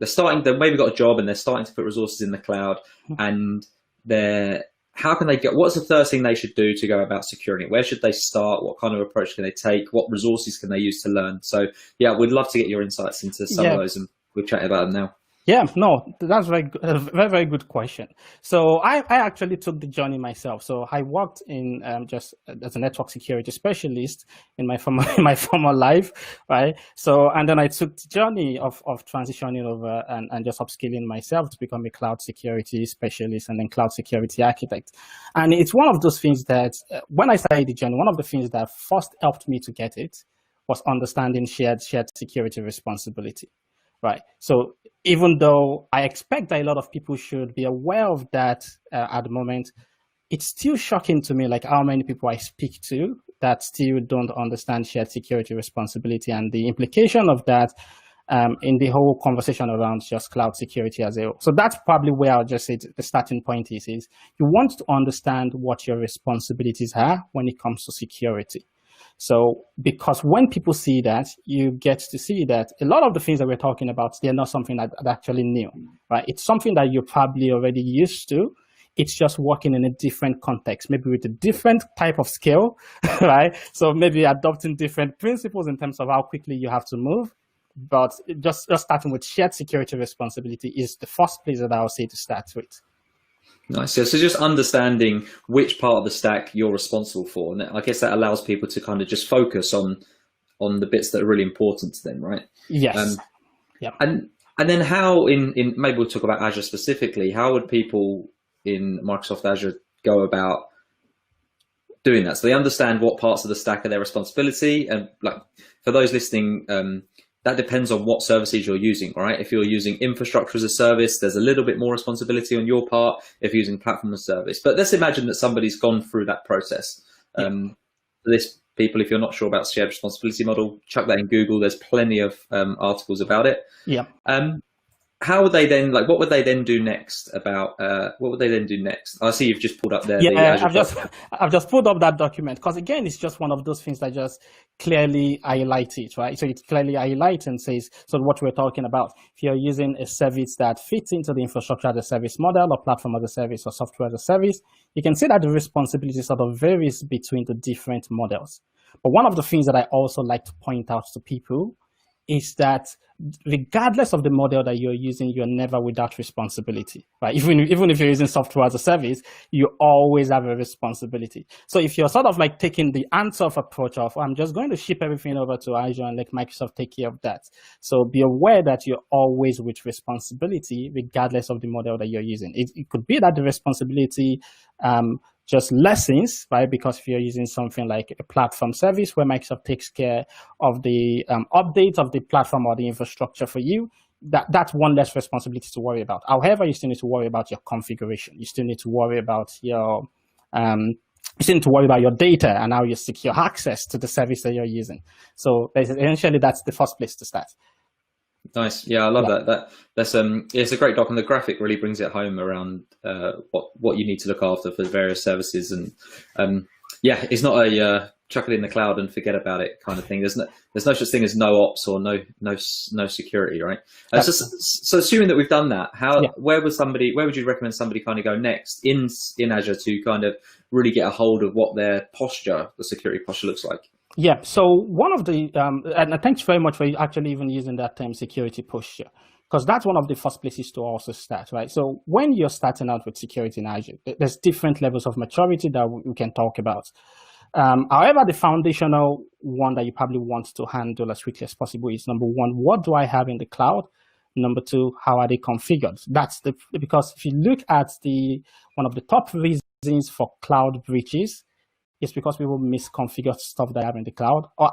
they've maybe got a job and they're starting to put resources in the cloud and they're how can they get, what's the first thing they should do to go about securing it? Where should they start? What kind of approach can they take? What resources can they use to learn? So yeah, we'd love to get your insights into some of those, and we'll chat about them now. Yeah, no, that's a very good question. So I actually took the journey myself. So I worked in just as a network security specialist in my former life, right? So and then I took the journey of transitioning over and just upskilling myself to become a cloud security specialist and then cloud security architect. And it's one of those things that when I started the journey, one of the things that first helped me to get it was understanding shared security responsibility. Right. So even though I expect that a lot of people should be aware of that at the moment, it's still shocking to me, like how many people I speak to that still don't understand shared security responsibility and the implication of that in the whole conversation around just cloud security as a whole. So that's probably where I'll just say the starting point is you want to understand what your responsibilities are when it comes to security. So, because when people see that, you get to see that a lot of the things that we're talking about, they're not something that actually new, right? It's something that you're probably already used to. It's just working in a different context, maybe with a different type of skill, right? So maybe adopting different principles in terms of how quickly you have to move. But just starting with shared security responsibility is the first place that I would say to start with. Nice. So just understanding which part of the stack you're responsible for, and I guess that allows people to kind of just focus on the bits that are really important to them, right? Yes. Yeah. And then how in maybe we'll talk about Azure specifically. How would people in Microsoft Azure go about doing that? So they understand what parts of the stack are their responsibility, and like for those listening, that depends on what services you're using, right? If you're using infrastructure as a service, there's a little bit more responsibility on your part if you're using platform as a service. But let's imagine that somebody's gone through that process. For this people, if you're not sure about shared responsibility model, chuck that in Google. There's plenty of articles about it. Yeah. How would they then, like, what would they then do next about, what would they then do next? I see you've just pulled up there. Yeah, I've just pulled up that document because again, it's just one of those things that just clearly highlight it, right? So it clearly highlights and says, so what we're talking about, if you're using a service that fits into the infrastructure as a service model or platform as a service or software as a service, you can see that the responsibility sort of varies between the different models. But one of the things that I also like to point out to people is that regardless of the model that you're using, you're never without responsibility, right? Even if you're using software as a service, you always have a responsibility. So if you're sort of like taking the hands-off approach of, I'm just going to ship everything over to Azure and let Microsoft take care of that. So be aware that you're always with responsibility, regardless of the model that you're using. It could be that the responsibility just lessens, right? Because if you're using something like a platform service where Microsoft takes care of the updates of the platform or the infrastructure for you, that's one less responsibility to worry about. However, you still need to worry about your configuration. You still need to worry about your you still need to worry about your data and how you secure access to the service that you're using. So essentially, that's the first place to start. Nice. Yeah, I love that. That's it's a great doc, and the graphic really brings it home around what you need to look after for various services. And yeah, it's not a chuck it in the cloud and forget about it kind of thing. There's no such thing as no ops or no security, right? So assuming that we've done that, where would you recommend somebody kind of go next in Azure to kind of really get a hold of what their security posture looks like? Yeah, so one of the, and thanks very much for actually even using that term security posture, because that's one of the first places to also start, right? So when you're starting out with security in Azure, there's different levels of maturity that we can talk about. However, the foundational one that you probably want to handle as quickly as possible is number one, what do I have in the cloud? Number two, how are they configured? Because if you look at one of the top reasons for cloud breaches, it's because people misconfigure stuff they have in the cloud, or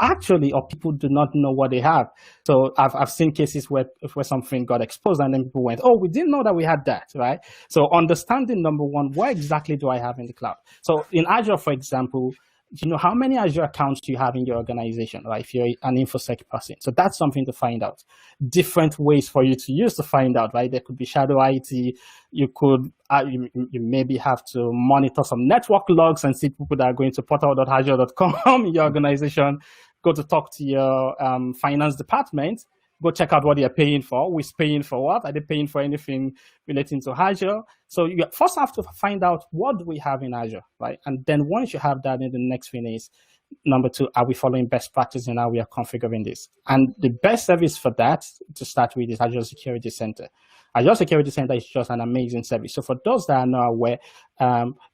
people do not know what they have. So I've seen cases where something got exposed and then people went, oh, we didn't know that we had that, right? So understanding number one, what exactly do I have in the cloud? So in Azure, for example, you know how many Azure accounts do you have in your organization, right? If you're an InfoSec person. So that's something to find out. Different ways for you to use to find out, right? There could be shadow IT. You could, you maybe have to monitor some network logs and see people that are going to portal.azure.com in your organization. Go to talk to your finance department. go check out what they're paying for. Who's paying for what? Are they paying for anything relating to Azure? So you first have to find out what do we have in Azure, right? And then once you have that, then the next thing is, number two, are we following best practice in how we are configuring this? And the best service for that to start with is Azure Security Center. Azure Security Center is just an amazing service. So for those that are not aware,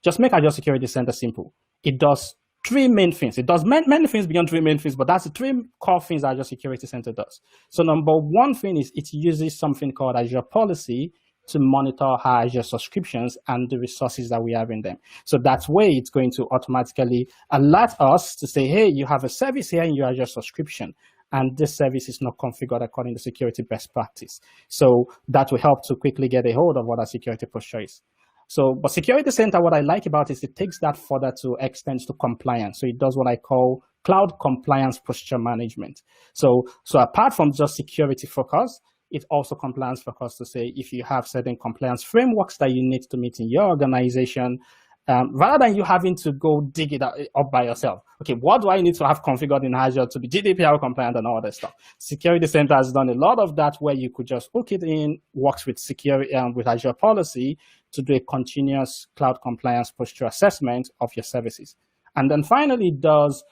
just make Azure Security Center simple. It does three main things. It does many things beyond three main things, but that's the three core things that Azure Security Center does. So number one thing is it uses something called Azure Policy to monitor our Azure subscriptions and the resources that we have in them. So that way it's going to automatically alert us to say, hey, you have a service here in your Azure subscription, and this service is not configured according to security best practice. So that will help to quickly get a hold of what our security posture is. So, but Security Center, what I like about it is it takes that further to extend to compliance. So it does what I call cloud compliance posture management. So apart from just security focus, it also compliance focus to say if you have certain compliance frameworks that you need to meet in your organization, rather than you having to go dig it up by yourself. Okay, what do I need to have configured in Azure to be GDPR compliant and all that stuff? Security Center has done a lot of that where you could just hook it in, works with security with Azure Policy to do a continuous cloud compliance posture assessment of your services. And then finally, it does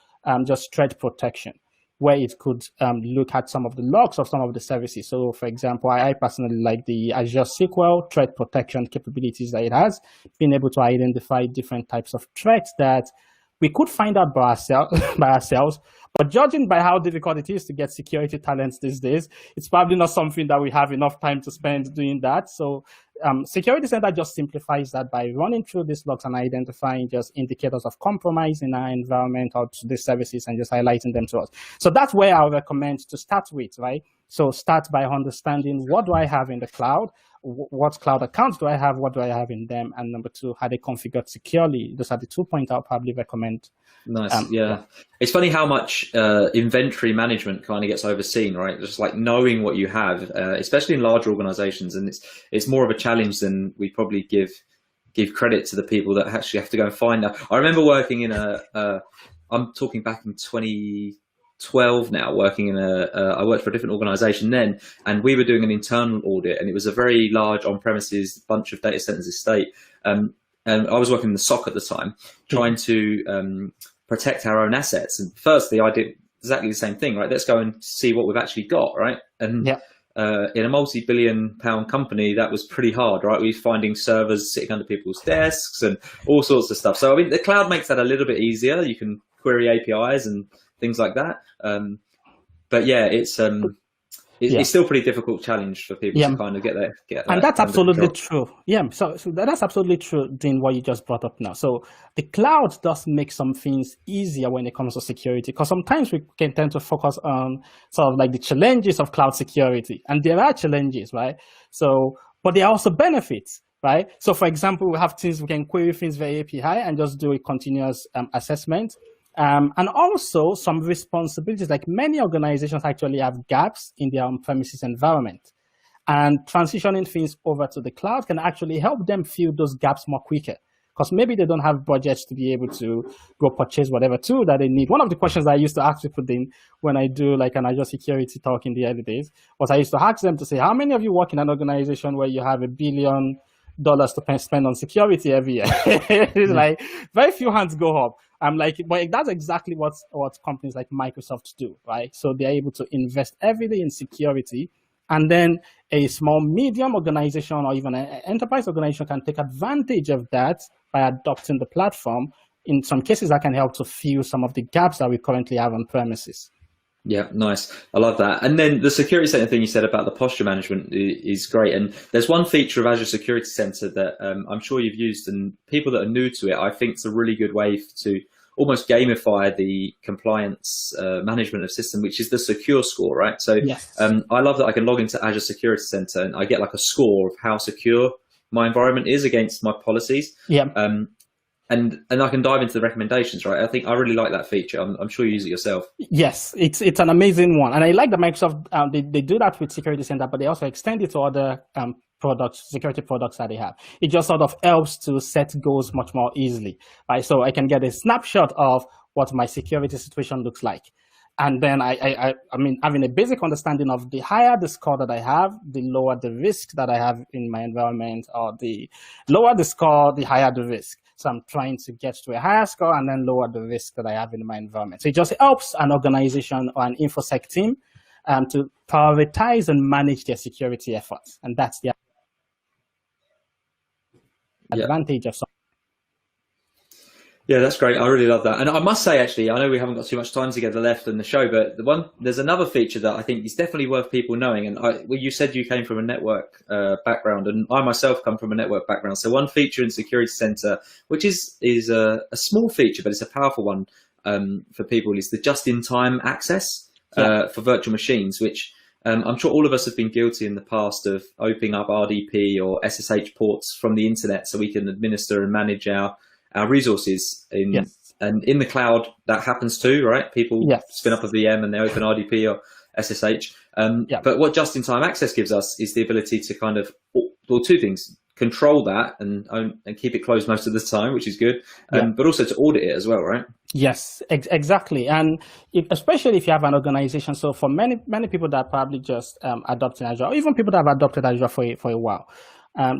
just threat protection, where it could look at some of the logs of some of the services. So for example, I personally like the Azure SQL threat protection capabilities that it has, being able to identify different types of threats that we could find out by ourselves, but judging by how difficult it is to get security talents these days, it's probably not something that we have enough time to spend doing that. So Security Center just simplifies that by running through these logs and identifying just indicators of compromise in our environment or to these services and just highlighting them to us. So that's where I would recommend to start with, right? So start by understanding what do I have in the cloud, what cloud accounts do I have, what do I have in them, and number two, how they configured securely. Those are the 2 points I'll probably recommend. Nice, yeah. It's funny how much inventory management kind of gets overseen, right? Just like knowing what you have, especially in larger organizations, and it's more of a challenge than we probably give credit to the people that actually have to go and find out. I remember working in I'm talking back in 2012 now, working in I worked for a different organization then, and we were doing an internal audit, and it was a very large on-premises bunch of data centers estate. And I was working in the SOC at the time, trying to protect our own assets. And firstly, I did exactly the same thing, right? Let's go and see what we've actually got, right? And in a multi-billion-pound company, that was pretty hard, right? We were finding servers sitting under people's desks and all sorts of stuff. So I mean, the cloud makes that a little bit easier. You can query APIs and things like that. But yeah, it's still a pretty difficult challenge for people to kind of get that. And that's absolutely true. Yeah, so that's absolutely true, Dean, what you just brought up now. So the cloud does make some things easier when it comes to security, because sometimes we can tend to focus on sort of like the challenges of cloud security. And there are challenges, right? So, but there are also benefits, right? So for example, we have things, we can query things via API and just do a continuous assessment. And also some responsibilities, like many organizations actually have gaps in their on-premises environment, and transitioning things over to the cloud can actually help them fill those gaps more quicker, because maybe they don't have budgets to be able to go purchase whatever tool that they need. One of the questions I used to ask people when I do like an Azure security talk in the early days was I used to ask them to say, how many of you work in an organization where you have $1 billion to spend on security every year? It's like very few hands go up. I'm like, but that's exactly what companies like Microsoft do, right? So they're able to invest every day in security, and then a small, medium organization or even an enterprise organization can take advantage of that by adopting the platform. In some cases, that can help to fill some of the gaps that we currently have on premises. Yeah, nice. I love that. And then the Security Center thing you said about the posture management is great. And there's one feature of Azure Security Center that I'm sure you've used, and people that are new to it, I think it's a really good way to almost gamify the compliance management of system, which is the secure score, right? So yes. I love that I can log into Azure Security Center and I get like a score of how secure my environment is against my policies. Yeah. And I can dive into the recommendations, right? I think I really like that feature. I'm sure you use it yourself. Yes, it's an amazing one. And I like that Microsoft, they do that with Security Center, but they also extend it to other products, security products that they have. It just sort of helps to set goals much more easily, right? So I can get a snapshot of what my security situation looks like. And then I mean, having a basic understanding of the higher the score that I have, the lower the risk that I have in my environment, or the lower the score, the higher the risk. So I'm trying to get to a higher score and then lower the risk that I have in my environment. So it just helps an organization or an InfoSec team to prioritize and manage their security efforts. And that's the advantage of something. Yeah, that's great. I really love that. And I must say, actually, I know we haven't got too much time together left in the show, but there's another feature that I think is definitely worth people knowing. And you said you came from a network background, and I myself come from a network background. So one feature in Security Center, which is a small feature, but it's a powerful one for people, is the just-in-time access for virtual machines, which I'm sure all of us have been guilty in the past of opening up RDP or SSH ports from the internet so we can administer and manage our resources and in the cloud. That happens too, right? People spin up a VM and they open RDP or SSH. But what just-in-time access gives us is the ability to kind of, well, two things: control that and keep it closed most of the time, which is good, but also to audit it as well, right? Yes, exactly. And especially if you have an organization. So for many people that probably just adopting Azure, or even people that have adopted Azure for a while,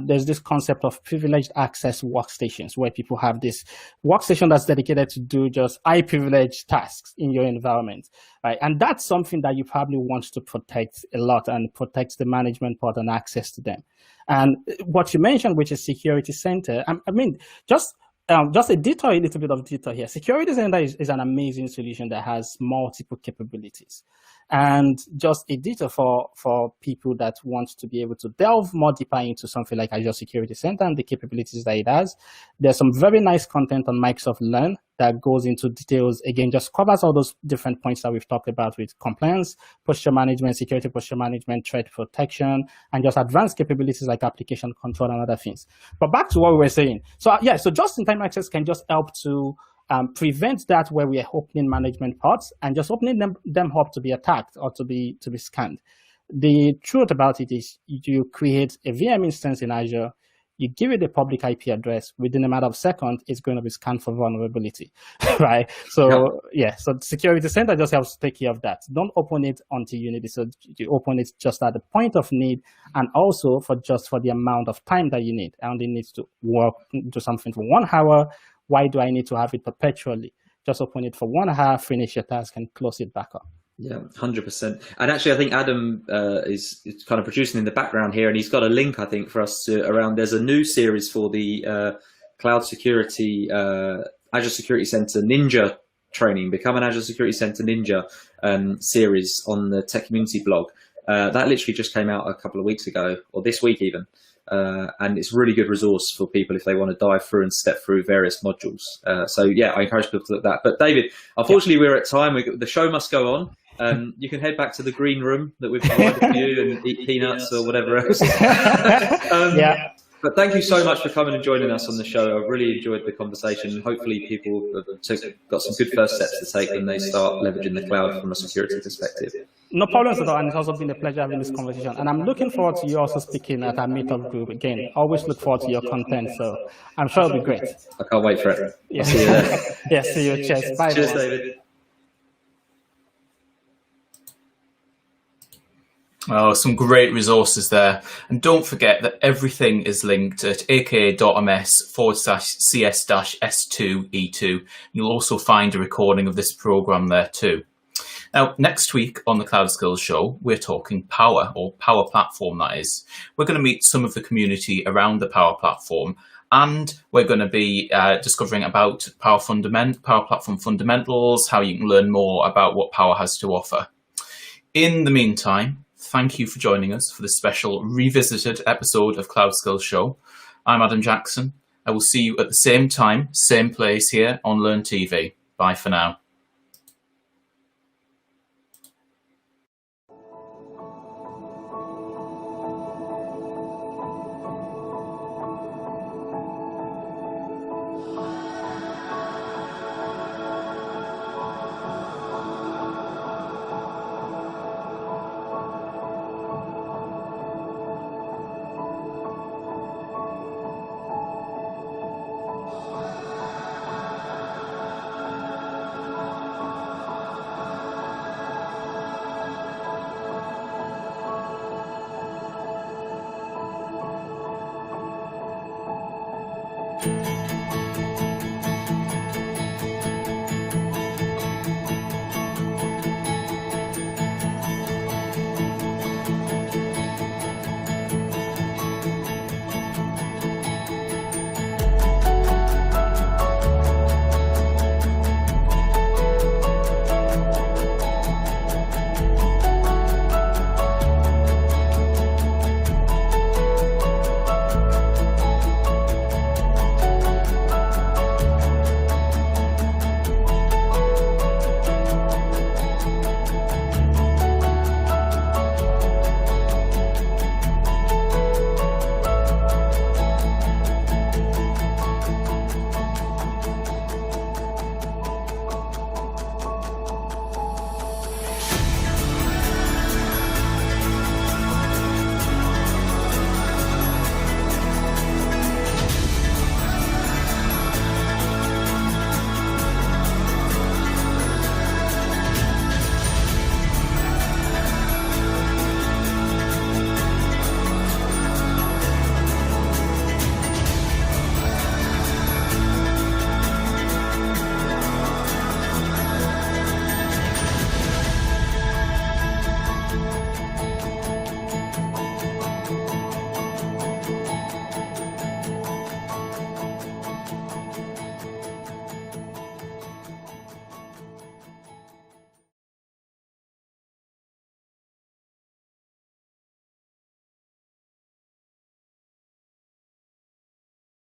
there's this concept of privileged access workstations, where people have this workstation that's dedicated to do just high privileged tasks in your environment, right? And that's something that you probably want to protect a lot, and protect the management part and access to them. And what you mentioned, which is Security Center, I mean, just a little bit of detail here. Security Center is an amazing solution that has multiple capabilities. And just a detail for people that want to be able to delve more deeper into something like Azure Security Center and the capabilities that it has. There's some very nice content on Microsoft Learn that goes into details. Again, just covers all those different points that we've talked about with compliance, posture management, security posture management, threat protection, and just advanced capabilities like application control and other things. But back to what we were saying. So so just-in-time access can just help to prevent that, where we are opening management pods and just opening them up to be attacked or to be scanned. The truth about it is, you create a VM instance in Azure, you give it a public IP address, within a matter of seconds, it's going to be scanned for vulnerability, right? So so the Security Center just helps to take care of that. Don't open it until you need it. So you open it just at the point of need, and also for the amount of time that you need. I only need to do something for 1 hour. Why do I need to have it perpetually? Just open it for 1 hour, finish your task, and close it back up. Yeah, 100%. And actually, I think Adam is kind of producing in the background here, and he's got a link, I think, for us around. There's a new series for the Cloud Security, Azure Security Center Ninja training, Become an Azure Security Center Ninja series on the Tech Community blog. That literally just came out a couple of weeks ago, or this week even. And it's a really good resource for people if they want to dive through and step through various modules. So yeah, I encourage people to look at that. But David, unfortunately, we're at time. The show must go on. You can head back to the green room that we've provided for you and eat peanuts or whatever else. But thank you so much for coming and joining us on the show. I really enjoyed the conversation. Hopefully people have got some good first steps to take when they start leveraging the cloud from a security perspective. No problems at all, and it's also been a pleasure having this conversation. And I'm looking forward to you also speaking at our meetup group. Again, always look forward to your content, so I'm sure it'll be great. I can't wait for it. Yeah. See you there. See you. Cheers. Bye. Cheers, David. Oh, some great resources there. And don't forget that everything is linked at aka.ms/cs-s2e2. You'll also find a recording of this program there too. Now, next week on the Cloud Skills Show, we're talking Power, or Power Platform, that is. We're going to meet some of the community around the Power Platform, and we're going to be discovering about Power Platform fundamentals, how you can learn more about what Power has to offer. In the meantime, thank you for joining us for this special revisited episode of Cloud Skills Show. I'm Adam Jackson. I will see you at the same time, same place here on Learn TV. Bye for now. you.